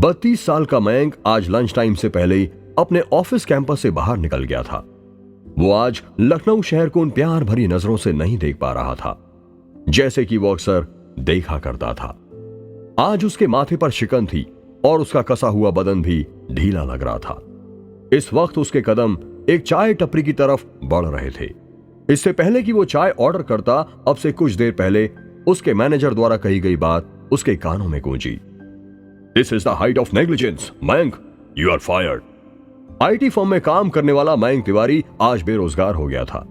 32 साल का मयंक आज लंच टाइम से पहले ही अपने ऑफिस कैंपस से बाहर निकल गया था। वो आज लखनऊ शहर को उन प्यार भरी नजरों से नहीं देख पा रहा था जैसे कि वो अक्सर देखा करता था। आज उसके माथे पर शिकन थी और उसका कसा हुआ बदन भी ढीला लग रहा था। इस वक्त उसके कदम एक चाय टपरी की तरफ बढ़ रहे थे। इससे पहले कि वो चाय ऑर्डर करता, अब से कुछ देर पहले उसके मैनेजर द्वारा कही गई बात उसके कानों में गूंजी। This is the height of negligence Mayank, you are fired. IT firm में काम करने वाला मयंक तिवारी आज बेरोजगार हो गया था।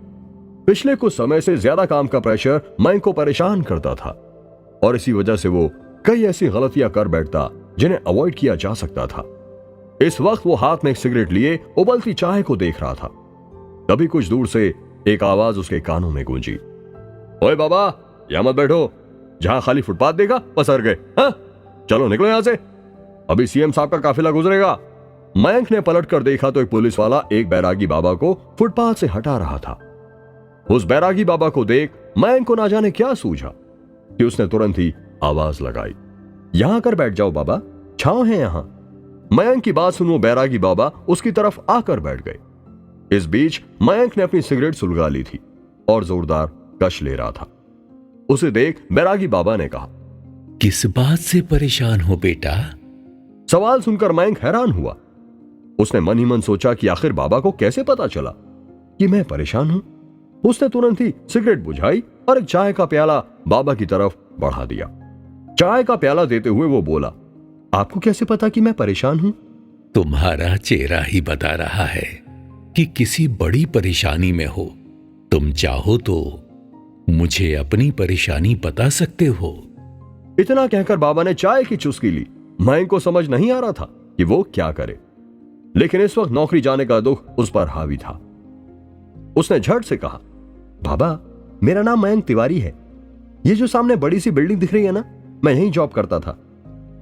पिछले कुछ समय से ज्यादा काम का प्रेशर मयंक को परेशान करता था और इसी वजह से वो कई ऐसी गलतियां कर बैठता जिन्हें अवॉइड किया जा सकता था। इस वक्त वो हाथ में एक सिगरेट लिए उबलती चाय को देख रहा था। तभी कुछ दूर से एक आवाज उसके कानों में गूंजी। ओए बाबा, यहां मत बैठो, जहां खाली फुटपाथ देखा पसर गए। हाँ, चलो निकलो यहां से, अभी सीएम साहब का काफिला गुजरेगा। मयंक ने पलट कर देखा तो एक पुलिस वाला एक बैरागी बाबा को फुटपाथ से हटा रहा था। उस बैरागी बाबा को देख मयंक को ना जाने क्या सूझा कि उसने तुरंत ही आवाज लगाई, यहां कर बैठ जाओ बाबा, छांव है यहां। मयंक की बात सुन वो बैरागी बाबा उसकी तरफ आकर बैठ गए। इस बीच मयंक ने अपनी सिगरेट सुलगा ली थी और जोरदार कश ले रहा था। उसे देख बैरागी बाबा ने कहा, किस बात से परेशान हो बेटा? सवाल सुनकर मयंक हैरान हुआ। उसने मन ही मन सोचा कि आखिर बाबा को कैसे पता चला कि मैं परेशान हूं। उसने तुरंत ही सिगरेट बुझाई और एक चाय का प्याला बाबा की तरफ बढ़ा दिया। चाय का प्याला देते हुए वो बोला, आपको कैसे पता कि मैं परेशान हूं? तुम्हारा चेहरा ही बता रहा है कि किसी बड़ी परेशानी में हो। तुम चाहो तो मुझे अपनी परेशानी बता सकते हो। इतना कहकर बाबा ने चाय की चुस्की ली। मयंक को समझ नहीं आ रहा था कि वो क्या करे, लेकिन इस वक्त नौकरी जाने का दुख उस पर हावी था। उसने झट से कहा, बाबा मेरा नाम मयंक तिवारी है। ये जो सामने बड़ी सी बिल्डिंग दिख रही है ना, मैं यहीं जॉब करता था।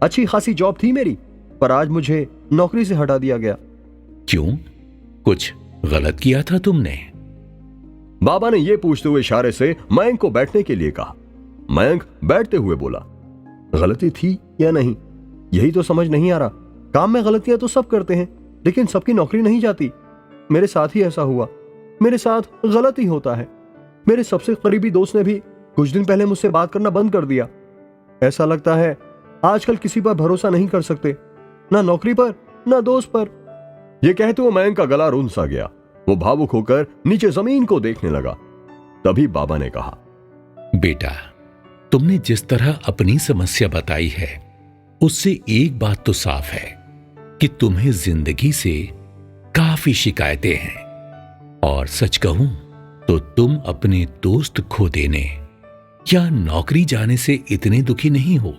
अच्छी खासी जॉब थी मेरी, पर आज मुझे नौकरी से हटा दिया गया। क्यों, कुछ गलत किया था तुमने? बाबा ने यह पूछते हुए इशारे से मयंक को बैठने के लिए कहा। मयंक बैठते हुए बोला, गलती थी या नहीं यही तो समझ नहीं आ रहा। काम में गलतियां तो सब करते हैं, लेकिन सबकी नौकरी नहीं जाती। मेरे साथ ही ऐसा हुआ, मेरे साथ गलत ही होता है। मेरे सबसे करीबी दोस्त ने भी कुछ दिन पहले मुझसे बात करना बंद कर दिया। ऐसा लगता है आजकल किसी पर भरोसा नहीं कर सकते, ना नौकरी पर ना दोस्त पर। यह कहते हुए मयंक का गला रूंध सा गया। वो भावुक होकर नीचे जमीन को देखने लगा। तभी बाबा ने कहा, बेटा तुमने जिस तरह अपनी समस्या बताई है उससे एक बात तो साफ है कि तुम्हें जिंदगी से काफी शिकायतें हैं। और सच कहूं तो तुम अपने दोस्त खो देने या नौकरी जाने से इतने दुखी नहीं हो।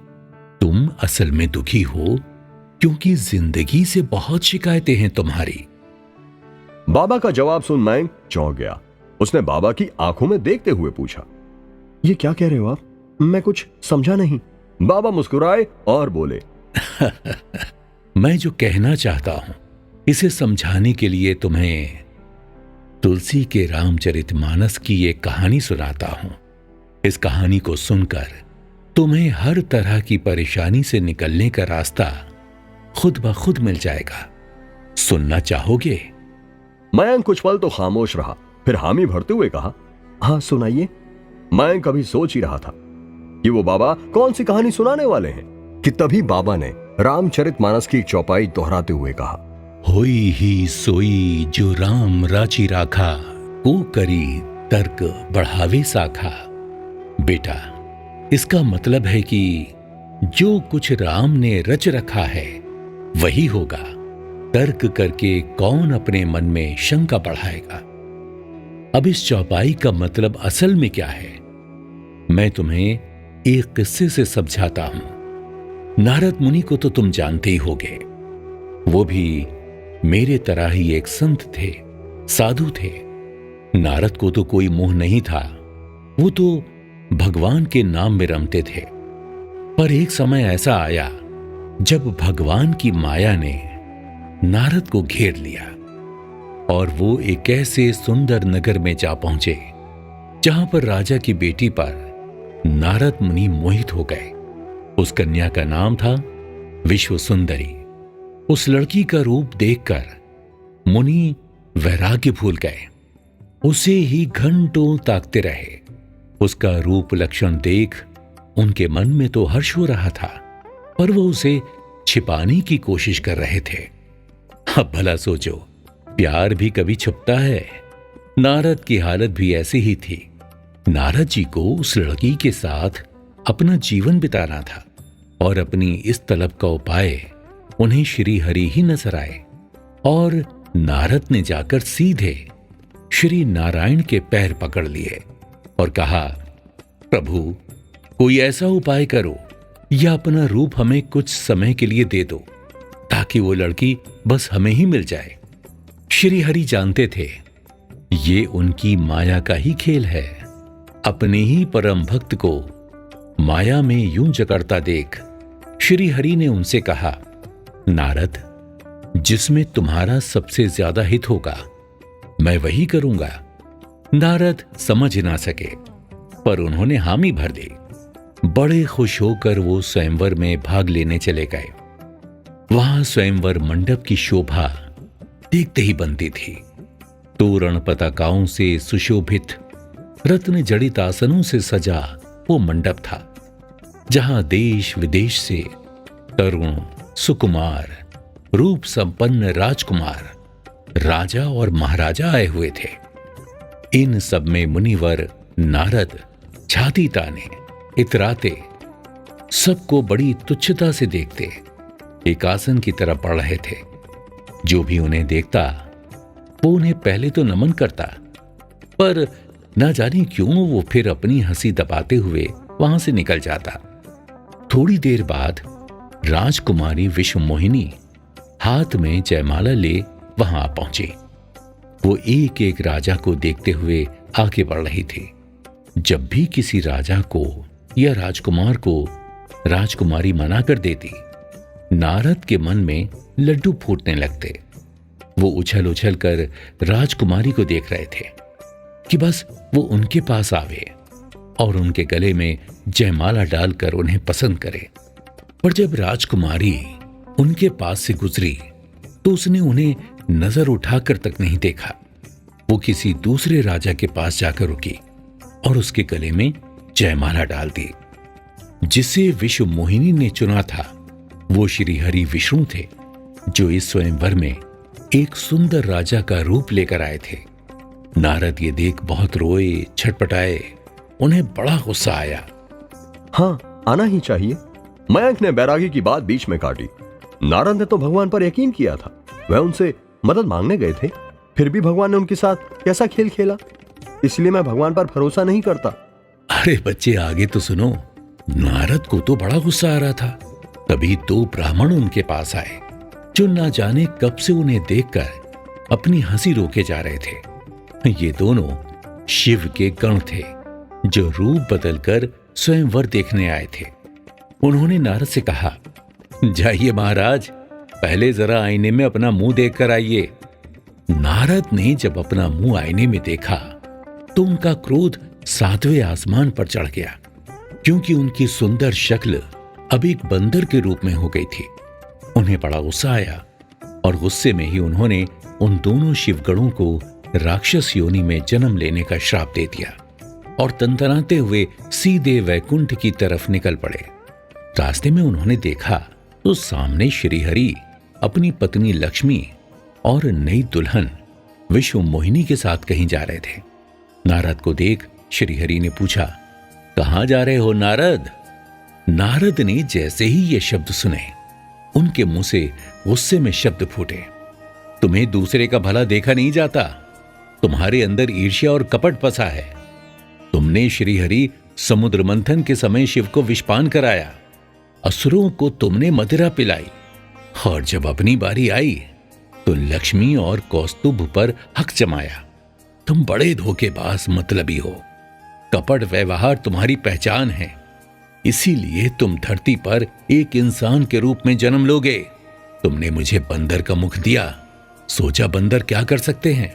तुम असल में दुखी हो क्योंकि जिंदगी से बहुत शिकायतें हैं तुम्हारी। बाबा का जवाब सुन मयंक चौंक गया। उसने बाबा की आंखों में देखते हुए पूछा, ये क्या कह रहे हो आप? मैं कुछ समझा नहीं। बाबा मुस्कुराए और बोले, मैं जो कहना चाहता हूं इसे समझाने के लिए तुम्हें तुलसी के रामचरितमानस की एक कहानी सुनाता हूं। इस कहानी को सुनकर तुम्हें हर तरह की परेशानी से निकलने का रास्ता खुद ब खुद मिल जाएगा। सुनना चाहोगे? मयंक कुछ पल तो खामोश रहा, फिर हामी भरते हुए कहा, हाँ सुनाइए। मयंक कभी सोच ही रहा था कि वो बाबा कौन सी कहानी सुनाने वाले हैं कि तभी बाबा ने रामचरितमानस की एक चौपाई दोहराते हुए कहा, होई ही सोई जो राम राची राखा, को करी तर्क बढ़ावे साखा। बेटा इसका मतलब है कि जो कुछ राम ने रच रखा है वही होगा। तर्क करके कौन अपने मन में शंका बढ़ाएगा। अब इस चौपाई का मतलब असल में क्या है, मैं तुम्हें एक किस्से से समझाता हूं। नारद मुनि को तो तुम जानते ही होगे। वो भी मेरे तरह ही एक संत थे, साधु थे। नारद को तो कोई मोह नहीं था, वो तो भगवान के नाम में रमते थे। पर एक समय ऐसा आया जब भगवान की माया ने नारद को घेर लिया और वो एक ऐसे सुंदर नगर में जा पहुंचे जहां पर राजा की बेटी पर नारद मुनि मोहित हो गए। उस कन्या का नाम था विश्व सुंदरी। उस लड़की का रूप देखकर मुनि वैराग्य भूल गए। उसे ही घंटों ताकते रहे। उसका रूप लक्षण देख उनके मन में तो हर्ष हो रहा था, पर वो उसे छिपाने की कोशिश कर रहे थे। अब भला सोचो, प्यार भी कभी छुपता है। नारद की हालत भी ऐसी ही थी। नारद जी को उस लड़की के साथ अपना जीवन बिताना था और अपनी इस तलब का उपाय उन्हें श्री हरि ही नजर आए। और नारद ने जाकर सीधे श्री नारायण के पैर पकड़ लिए और कहा, प्रभु, कोई ऐसा उपाय करो या अपना रूप हमें कुछ समय के लिए दे दो, ताकि वो लड़की बस हमें ही मिल जाए। श्री हरि जानते थे ये उनकी माया का ही खेल है। अपने ही परम भक्त को माया में यूं जकड़ता देख श्री हरि ने उनसे कहा, नारद, जिसमें तुम्हारा सबसे ज्यादा हित होगा मैं वही करूंगा। नारद समझ ना सके, पर उन्होंने हामी भर दी। बड़े खुश होकर वो स्वयंवर में भाग लेने चले गए। वहां स्वयंवर मंडप की शोभा देखते ही बनती थी। तोरण पताकाओं से सुशोभित रत्न जड़ित आसनों से सजा वो मंडप था, जहां देश विदेश से तरुण, सुकुमार, रूप संपन्न राजकुमार, राजा और महाराजा आए हुए थे। इन सब में मुनिवर नारद छाती ताने, इतराते, सबको बड़ी तुच्छता से देखते एक आसन की तरफ बढ़ रहे थे। जो भी उन्हें देखता वो उन्हें पहले तो नमन करता, पर ना जाने क्यों वो फिर अपनी हंसी दबाते हुए वहां से निकल जाता। थोड़ी देर बाद राजकुमारी विश्वमोहिनी हाथ में जयमाला ले वहां आ पहुंची। वो एक एक राजा को देखते हुए आगे बढ़ रही थी। जब भी किसी राजा को या राजकुमार को राजकुमारी मना कर देती, नारद के मन में लड्डू फूटने लगते। वो उछल उछल कर राजकुमारी को देख रहे थे कि बस वो उनके पास आवे और उनके गले में जयमाला डालकर उन्हें पसंद करे। पर जब राजकुमारी उनके पास से गुजरी तो उसने उन्हें नजर उठाकर तक नहीं देखा। वो किसी दूसरे राजा के पास जाकर रुकी और उसके गले में जयमाला डाल दी। जिसे विश्व मोहिनी ने चुना था वो श्री हरि विष्णु थे, जो इस स्वयंवर में एक सुंदर राजा का रूप लेकर आए थे। नारद ये देख बहुत रोए, छटपटाए। उन्हें बड़ा गुस्सा आया। हाँ, आना ही चाहिए। मयंक ने बैरागी की बात बीच में काटी। नारद ने तो भगवान पर यकीन किया था। वह उनसे मदद मांगने गए थे, फिर भी भगवान ने उनके साथ कैसा खेल खेला। इसलिए मैं भगवान पर भरोसा नहीं करता। अरे बच्चे, आगे तो सुनो। नारद को तो बड़ा गुस्सा आ रहा था। तभी दो ब्राह्मण उनके पास आए, जो ना जाने कब से उन्हें देखकर अपनी हंसी रोके जा रहे थे। ये दोनों शिव के गण थे, जो रूप बदलकर स्वयंवर देखने आए थे। उन्होंने नारद से कहा, जाइए महाराज, पहले जरा आईने में अपना मुंह देखकर आइए। नारद ने जब अपना मुंह आईने में देखा तो उनका क्रोध 7वें आसमान पर चढ़ गया, क्योंकि उनकी सुंदर शक्ल अब एक बंदर के रूप में हो गई थी। उन्हें बड़ा गुस्सा आया और गुस्से में ही उन्होंने उन दोनों शिवगणों को राक्षस योनि में जन्म लेने का श्राप दे दिया और तनतनाते हुए सीधे वैकुंठ की तरफ निकल पड़े। रास्ते में उन्होंने देखा तो सामने श्री हरि अपनी पत्नी लक्ष्मी और नई दुल्हन विश्व मोहिनी के साथ कहीं जा रहे थे। नारद को देख श्री हरि ने पूछा, कहां जा रहे हो नारद? नारद ने जैसे ही ये शब्द सुने, उनके मुंह से गुस्से में शब्द फूटे, तुम्हें दूसरे का भला देखा नहीं जाता? तुम्हारे अंदर ईर्ष्या और कपट फंसा है। तुमने श्री हरि समुद्र मंथन के समय शिव को विषपान कराया, असुरों को तुमने मदिरा पिलाई, और जब अपनी बारी आई तो लक्ष्मी और कौस्तुभ पर हक जमाया। तुम बड़े धोखेबाज मतलबी हो। कपट व्यवहार तुम्हारी पहचान है, इसीलिए तुम धरती पर एक इंसान के रूप में जन्म लोगे। तुमने मुझे बंदर का मुख दिया, सोचा बंदर क्या कर सकते हैं,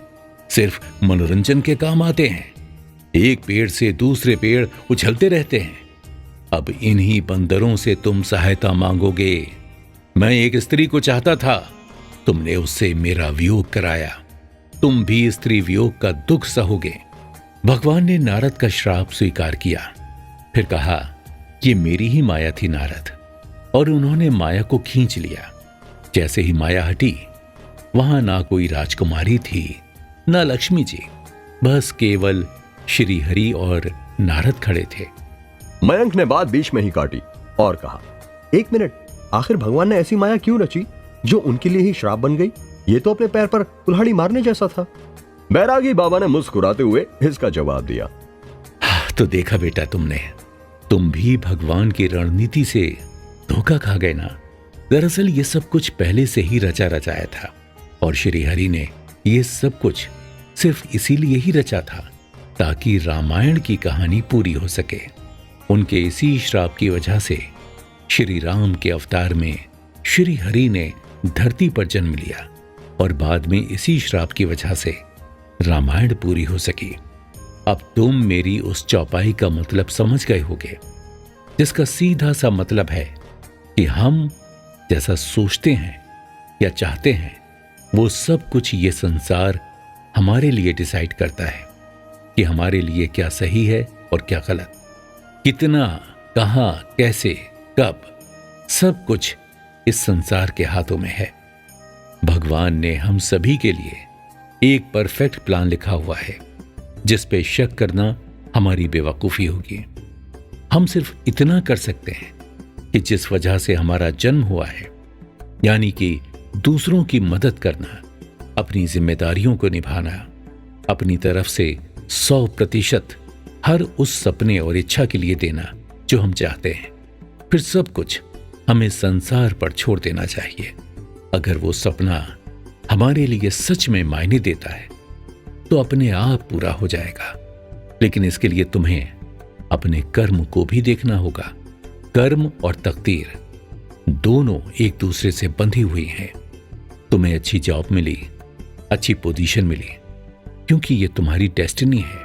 सिर्फ मनोरंजन के काम आते हैं। एक पेड़ से दूसरे पेड़ उछलते रहते हैं। अब इन्हीं बंदरों से तुम सहायता मांगोगे। मैं एक स्त्री को चाहता था, तुमने उससे मेरा वियोग कराया। तुम भी स्त्री वियोग का दुख सहोगे। भगवान ने नारद का श्राप स्वीकार किया। फिर कहा, ये मेरी ही माया थी नारद, और उन्होंने माया को खींच लिया। जैसे ही माया हटी, वहां ना कोई राजकुमारी थी, ना लक्ष्मी जी, बस केवल श्री हरि और नारद खड़े थे। मयंक ने बात बीच में ही काटी और कहा, एक मिनट, आखिर भगवान ने ऐसी माया क्यों रची जो उनके लिए ही श्राप बन गई? ये तो अपने पैर पर कुल्हाड़ी मारने जैसा था। बैरागी बाबा ने मुस्कुराते हुए इसका जवाब दिया। तो देखा बेटा तुमने, तुम भी भगवान की रणनीति से धोखा खा गए ना। दरअसल ये सब कुछ पहले से ही रचा रचाया था, और श्री हरि ने ये सब कुछ सिर्फ इसीलिए ही रचा था ताकि रामायण की कहानी पूरी हो सके। उनके इसी श्राप की वजह से श्री राम के अवतार में श्री हरि ने धरती पर जन्म लिया, और बाद में इसी श्राप की वजह से रामायण पूरी हो सकी। अब तुम मेरी उस चौपाई का मतलब समझ गए होगे, जिसका सीधा सा मतलब है कि हम जैसा सोचते हैं या चाहते हैं, वो सब कुछ ये संसार हमारे लिए डिसाइड करता है कि हमारे लिए क्या सही है और क्या गलत, कितना, कहां, कैसे, कब, सब कुछ इस संसार के हाथों में है। भगवान ने हम सभी के लिए एक परफेक्ट प्लान लिखा हुआ है, जिस पे शक करना हमारी बेवकूफी होगी। हम सिर्फ इतना कर सकते हैं कि जिस वजह से हमारा जन्म हुआ है, यानी कि दूसरों की मदद करना, अपनी जिम्मेदारियों को निभाना, अपनी तरफ से 100% हर उस सपने और इच्छा के लिए देना जो हम चाहते हैं, फिर सब कुछ हमें संसार पर छोड़ देना चाहिए। अगर वो सपना हमारे लिए सच में मायने देता है तो अपने आप पूरा हो जाएगा। लेकिन इसके लिए तुम्हें अपने कर्म को भी देखना होगा। कर्म और तकदीर दोनों एक दूसरे से बंधी हुई हैं। तुम्हें अच्छी जॉब मिली, अच्छी पोजीशन मिली, क्योंकि ये तुम्हारी डेस्टिनी है।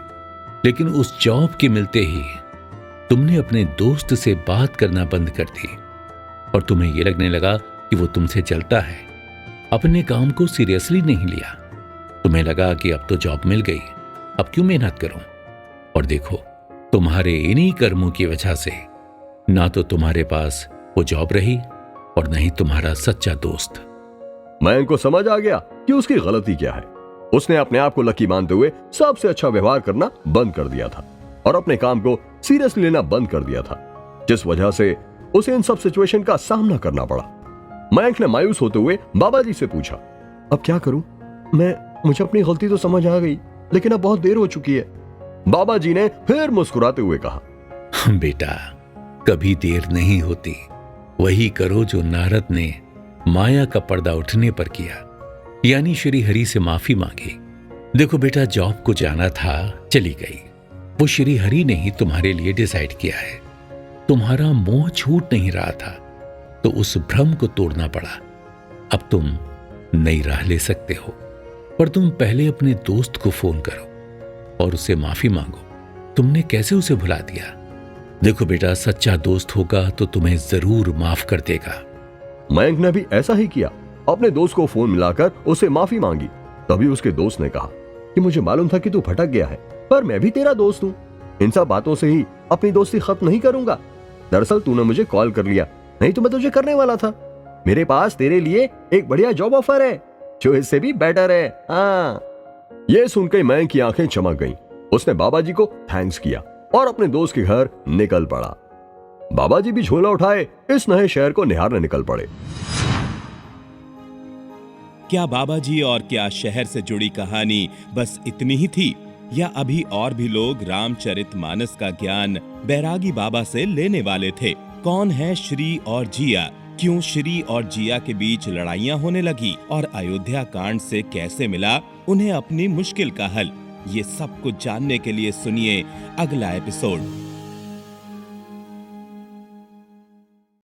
लेकिन उस जॉब के मिलते ही तुमने अपने दोस्त से बात करना बंद कर दी, और तुम्हें यह लगने लगा कि वो तुमसे जलता है। अपने काम को सीरियसली नहीं लिया। तुम्हें लगा कि अब तो जॉब मिल गई, अब क्यों मेहनत करूं? और देखो, तुम्हारे इन्हीं कर्मों की वजह से ना तो तुम्हारे पास वो जॉब रही और न ही तुम्हारा सच्चा दोस्त। मयंक को समझ आ गया कि उसकी गलती क्या है। उसने अपने आप को लकी मानते हुए सबसे अच्छा व्यवहार करना बंद कर दिया था और अपने काम को सीरियसली लेना बंद कर दिया था, जिस वजह से उसे इन सब सिचुएशन का सामना करना पड़ा। मयंक ने मायूस होते हुए बाबा जी से पूछा, अब क्या करूं? मुझे अपनी गलती तो समझ आ गई, लेकिन अब बहुत देर हो चुकी है। बाबा जी ने फिर मुस्कुराते हुए कहा, बेटा, कभी देर नहीं होती। वही करो जो नारद ने माया का पर्दा उठने पर किया, यानी श्री हरि से माफी मांगी। देखो बेटा, जॉब को जाना था, चली गई। वो श्री हरि ने ही तुम्हारे लिए डिसाइड किया है। तुम्हारा मोह छूट नहीं रहा था, तो उस भ्रम को तोड़ना पड़ा। अब तुम नई राह ले सकते हो, पर तुम पहले अपने दोस्त को फोन करो और उससे माफी मांगो। तुमने कैसे उसे भुला दिया? देखो बेटा, सच्चा दोस्त होगा तो तुम्हें जरूर माफ कर देगा। मयंक ने भी ऐसा ही किया। अपने दोस्त को फोन मिलाकर उसे माफी मांगी। तभी उसके दोस्त ने कहा कि मुझे मालूम था कि तू भटक गया है, पर मैं भी तेरा दोस्त हूँ। इन सब बातों से ही अपनी दोस्ती खत्म नहीं करूंगा। दरअसल तूने मुझे कॉल कर लिया, नहीं तो मैं तुझे करने वाला था। मेरे पास तेरे लिए एक बढ़िया जॉब ऑफर है जो इससे भी बेटर है। हाँ। ये सुनकर मयंक की आंखें चमक गईं। उसने बाबा जी को थैंक्स किया और अपने दोस्त के घर निकल पड़ा। बाबा जी भी झोला उठाए इस नए शहर को निहारने निकल पड़े। क्या बाबा जी और क्या शहर से जुड़ी कहानी बस इतनी ही थी, या अभी और भी लोग रामचरितमानस का ज्ञान बैरागी बाबा से लेने वाले थे? कौन है श्री और जिया? क्यों श्री और जिया के बीच लड़ाइयां होने लगी? और अयोध्या कांड से कैसे मिला उन्हें अपनी मुश्किल का हल? ये सब कुछ जानने के लिए सुनिए अगला एपिसोड।